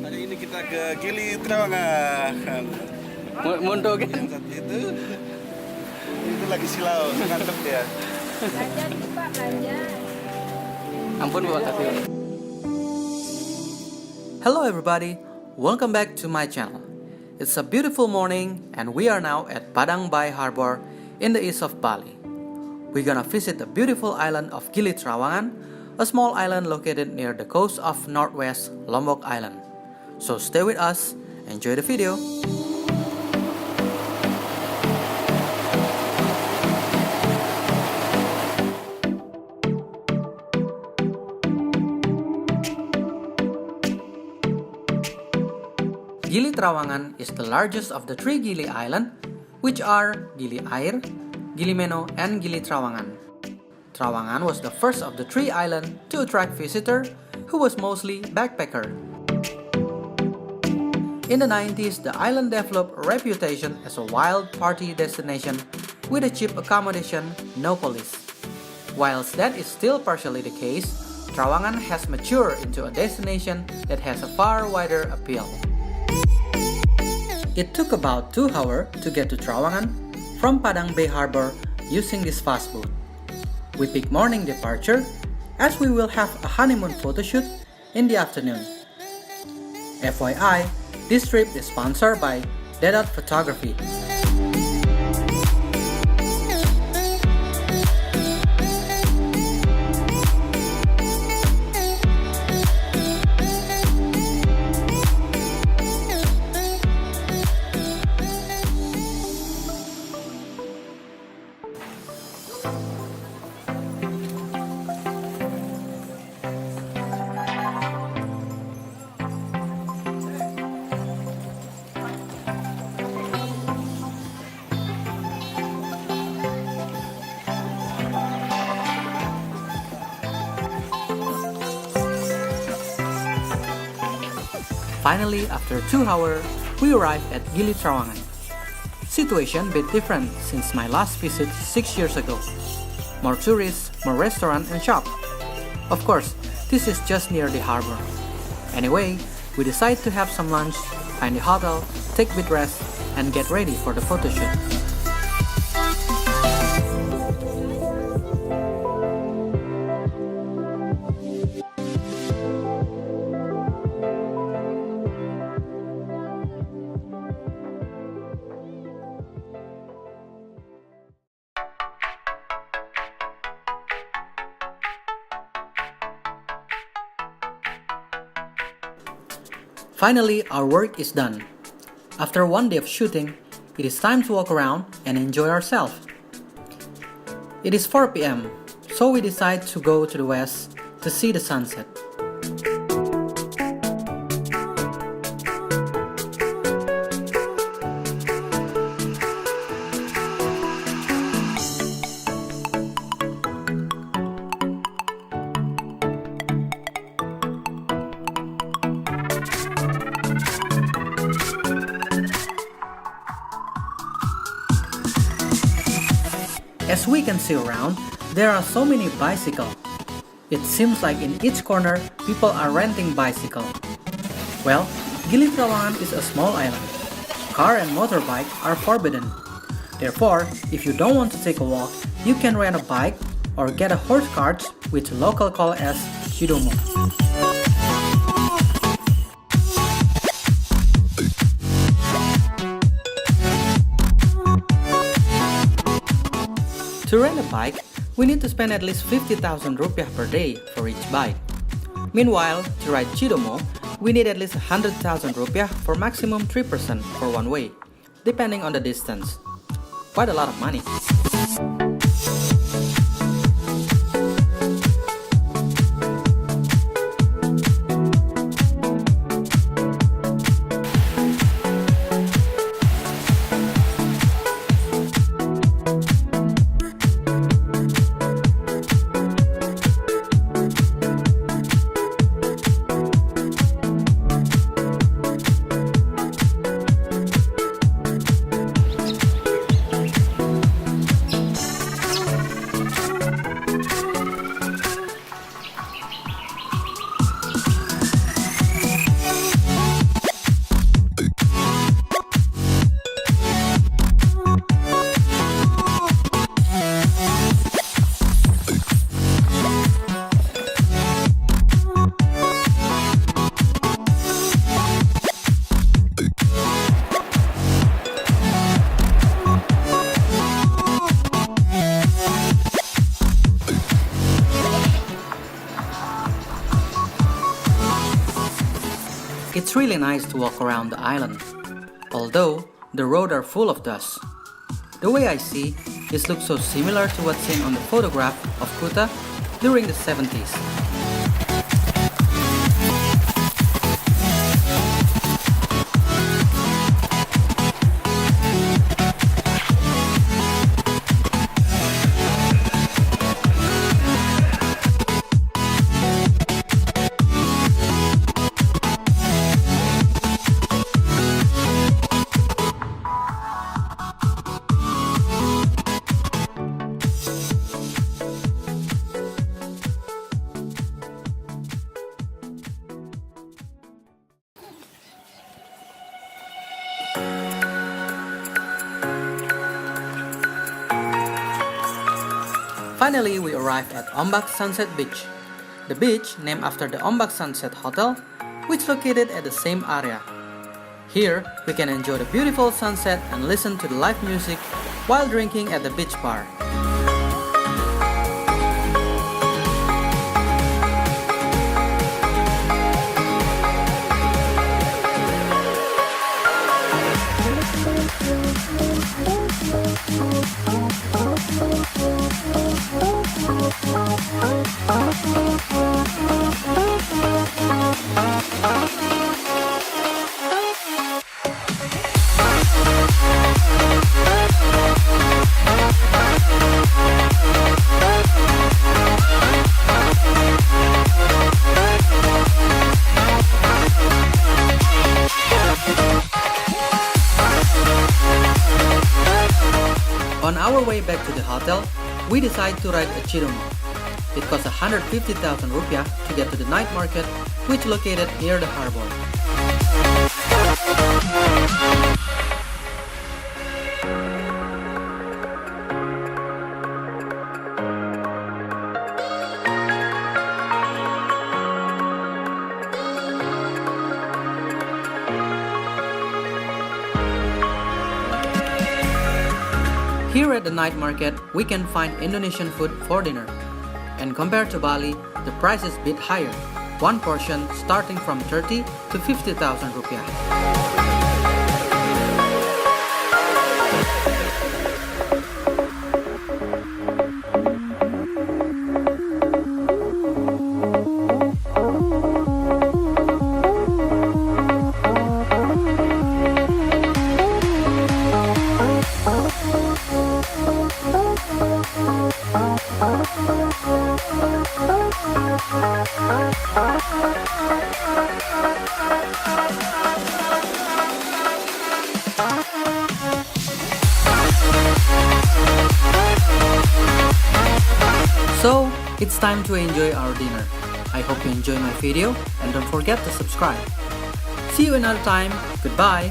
Hari ini kita ke Gili Trawangan. Mondok kan? Yang satu itu lagi silau, nangkep dia. Belajar nih Pak, belajar. Ampun Bapak kasih. Hello everybody, welcome back to my channel. It's a beautiful morning and we are now at Padang Bay Harbor in the east of Bali. We're gonna visit the beautiful island of Gili Trawangan, a small island located near the coast of northwest Lombok Island. So stay with us, enjoy the video. Gili Trawangan is the largest of the three Gili Islands, which are Gili Air, Gili Meno, and Gili Trawangan. Trawangan was the first of the three islands to attract visitors who was mostly backpacker. In the 90s, the island developed a reputation as a wild party destination with a cheap accommodation, no police. Whilst that is still partially the case, Trawangan has matured into a destination that has a far wider appeal. It took about 2 hours to get to Trawangan from Padang Bay Harbor using this fast boat. We pick morning departure as we will have a honeymoon photoshoot in the afternoon. FYI, this trip is sponsored by Dedat Photography. Finally, after 2 hours, we arrived at Gili Trawangan. Situation a bit different since my last visit 6 years ago. More tourists, more restaurant and shop. Of course, this is just near the harbor. Anyway, we decide to have some lunch, find the hotel, take a bit rest, and get ready for the photo shoot. Finally, our work is done. After one day of shooting, it is time to walk around and enjoy ourselves. It is 4 p.m., so we decide to go to the west to see the sunset. As we can see around, there are so many bicycles. It seems like in each corner, people are renting bicycles. Well, Gili Trawangan is a small island. Car and motorbike are forbidden. Therefore, if you don't want to take a walk, you can rent a bike or get a horse cart, which local call as Chidomo. To rent a bike, we need to spend at least 50,000 rupiah per day for each bike. Meanwhile, to ride Chidomo, we need at least 100,000 rupiah for maximum 3% for one way, depending on the distance. Quite a lot of money. It's really nice to walk around the island, although the roads are full of dust. The way I see, this looks so similar to what's seen on the photograph of Kuta during the 70s. Finally, we arrived at Ombak Sunset Beach. The beach, named after the Ombak Sunset Hotel, which is located at the same area. Here, we can enjoy the beautiful sunset and listen to the live music while drinking at the beach bar. On our way back to the hotel, we decided to ride a Chiromo. It cost 150,000 rupiah to get to the night market, which located near the harbor. Here at the night market, we can find Indonesian food for dinner. And compared to Bali, the price is a bit higher. One portion starting from 30 to 50,000 rupiah. So, it's time to enjoy our dinner. I hope you enjoy my video and don't forget to subscribe. See you another time. Goodbye.